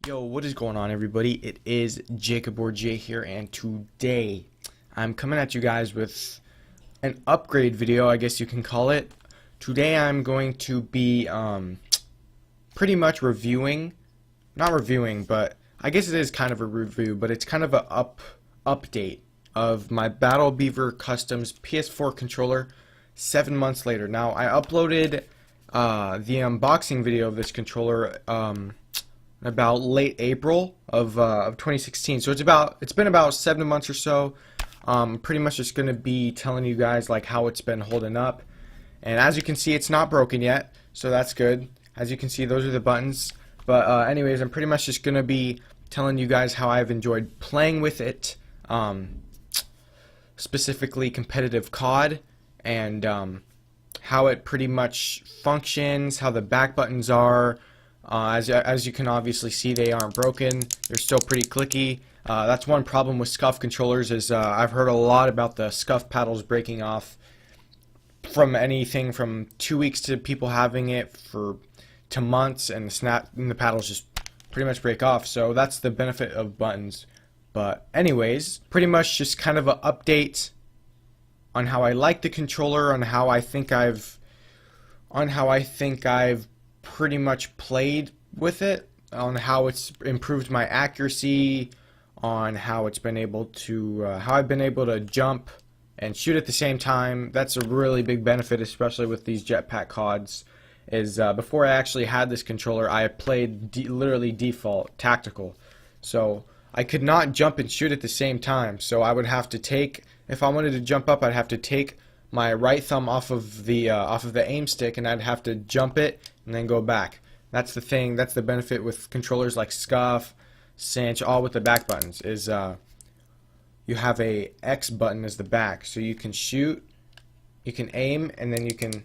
Yo, what is going on, everybody? It is Jacob or Jay here, and today I'm coming at you guys with an upgrade video, I guess you can call it. Today I'm going to be pretty much reviewing, not reviewing, but I guess it is kind of a review, but it's kind of a update of my Beaver Customs PS4 controller 7 months later. Now, I uploaded the unboxing video of this controller about late April of 2016. So it's been about 7 months or so. Pretty much just gonna be telling you guys like how it's been holding up. And as you can see, it's not broken yet, so that's good. As you can see, those are the buttons. But anyways, I'm pretty much just gonna be telling you guys how I've enjoyed playing with it, specifically competitive COD, and how it pretty much functions, how the back buttons are. As you can obviously see, they aren't broken. They're still pretty clicky. That's one problem with SCUF controllers is I've heard a lot about the SCUF paddles breaking off from anything from 2 weeks to people having it to months, and the paddles just pretty much break off. So that's the benefit of buttons. But anyways, pretty much just kind of an update on how I like the controller, on how I think I've pretty much played with it, on how it's improved my accuracy, on how it's been able to how I've been able to jump and shoot at the same time. That's a really big benefit, especially with these jetpack CODs. Is before I actually had this controller, I played literally default tactical, so I could not jump and shoot at the same time. So I would have to take, if I wanted to jump up, I'd have to take my right thumb off of the aim stick, and I'd have to jump it and then go back. That's the thing. That's the benefit with controllers like SCUF, Cinch, all with the back buttons. Is you have a X button as the back, so you can shoot, you can aim, and then you can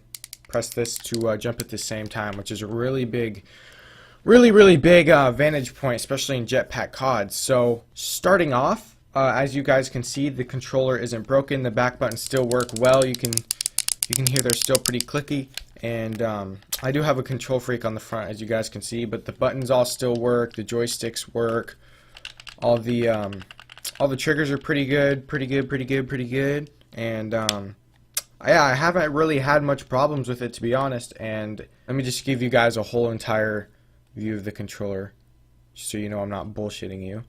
press this to jump at the same time, which is a really big vantage point, especially in jetpack CODs. So starting off, as you guys can see, the controller isn't broken. The back buttons still work well. You can hear they're still pretty clicky, and I do have a control freak on the front, as you guys can see, but the buttons all still work. The joysticks work. All the triggers are pretty good, and yeah, I haven't really had much problems with it, to be honest. And let me just give you guys a whole entire view of the controller, just so you know I'm not bullshitting you.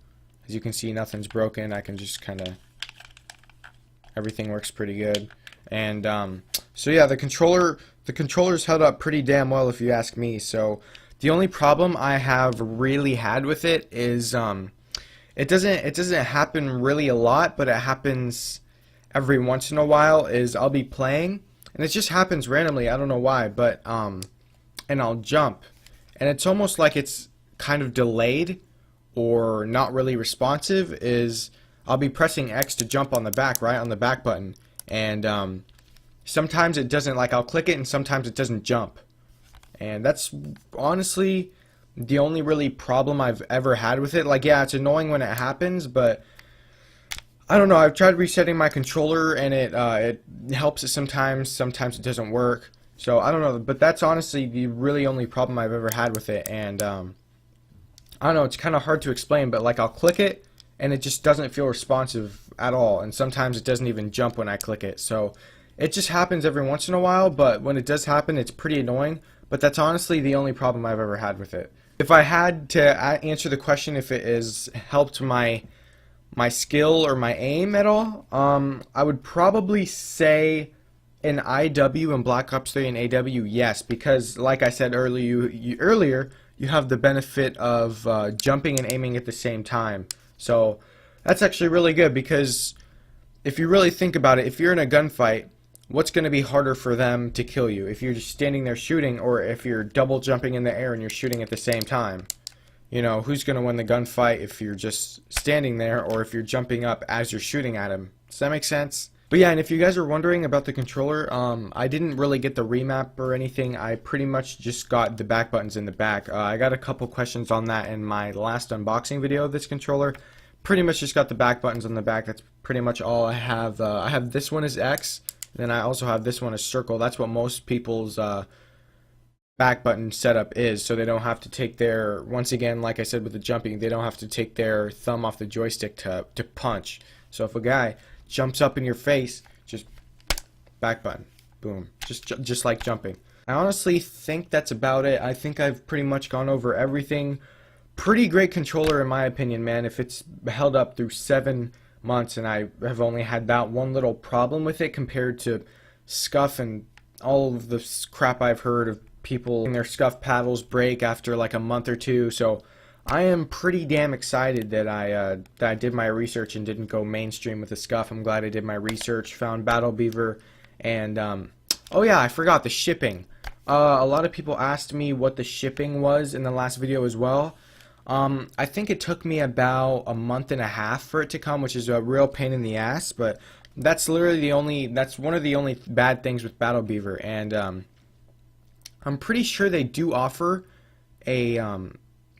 As you can see, nothing's broken. I can just kind of, everything works pretty good. And so yeah, the controller's held up pretty damn well, if you ask me. So the only problem I have really had with it is it doesn't happen really a lot, but it happens every once in a while. Is I'll be playing and it just happens randomly. I don't know why, but and I'll jump, and it's almost like it's kind of delayed or not really responsive. Is I'll be pressing X to jump on the back, right, on the back button, and sometimes it doesn't, like I'll click it and sometimes it doesn't jump. And that's honestly the only really problem I've ever had with it. Like, yeah, it's annoying when it happens, but I don't know, I've tried resetting my controller and it helps it sometimes it doesn't work. So I don't know, but that's honestly the really only problem I've ever had with it. And I don't know, it's kind of hard to explain, but like I'll click it and it just doesn't feel responsive at all, and sometimes it doesn't even jump when I click it. So it just happens every once in a while, but when it does happen, it's pretty annoying. But that's honestly the only problem I've ever had with it. If I had to answer the question if it has helped my skill or my aim at all, I would probably say in IW and Black Ops 3 and AW, yes, because like I said earlier, you have the benefit of jumping and aiming at the same time. So that's actually really good, because if you really think about it, if you're in a gunfight, what's going to be harder for them to kill you? If you're just standing there shooting, or if you're double jumping in the air and you're shooting at the same time? You know, who's going to win the gunfight if you're just standing there, or if you're jumping up as you're shooting at him? Does that make sense? But yeah, and if you guys are wondering about the controller, I didn't really get the remap or anything. I pretty much just got the back buttons in the back. I got a couple questions on that in my last unboxing video of this controller. Pretty much just got the back buttons on the back. That's pretty much all I have. I have this one as X, and then I also have this one as circle. That's what most people's back button setup is, so they don't have to take their, once again, like I said with the jumping, they don't have to take their thumb off the joystick to punch. So if a guy jumps up in your face, just back button, boom, just like jumping. I honestly think that's about it. I think I've pretty much gone over everything. Pretty great controller in my opinion, man. If it's held up through 7 months and I have only had that one little problem with it compared to scuff and all of the crap I've heard of people and their scuff paddles break after like a month or two. So I am pretty damn excited that I did my research and didn't go mainstream with the scuff. I'm glad I did my research, found Battle Beaver, and oh yeah, I forgot the shipping. A lot of people asked me what the shipping was in the last video as well. I think it took me about a month and a half for it to come, which is a real pain in the ass, but that's literally that's one of the only bad things with Battle Beaver. And I'm pretty sure they do offer a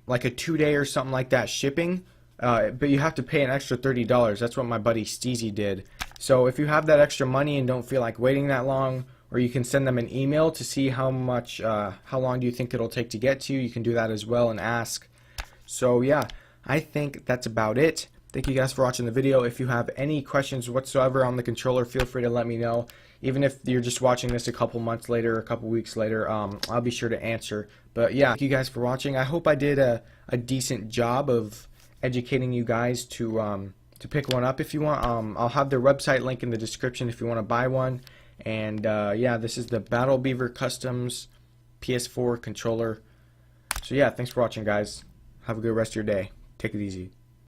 like a 2-day or something like that shipping, but you have to pay an extra $30. That's what my buddy Steezy did. So if you have that extra money and don't feel like waiting that long, or you can send them an email to see how long do you think it'll take to get to you. You can do that as well and ask. So yeah, I think that's about it. Thank you guys for watching the video. If you have any questions whatsoever on the controller, feel free to let me know. Even if you're just watching this a couple months later, a couple weeks later, I'll be sure to answer. But yeah, thank you guys for watching. I hope I did a decent job of educating you guys to pick one up if you want. I'll have their website link in the description if you want to buy one. And yeah, this is the Battle Beaver Customs PS4 controller. So yeah, thanks for watching, guys. Have a good rest of your day. Take it easy.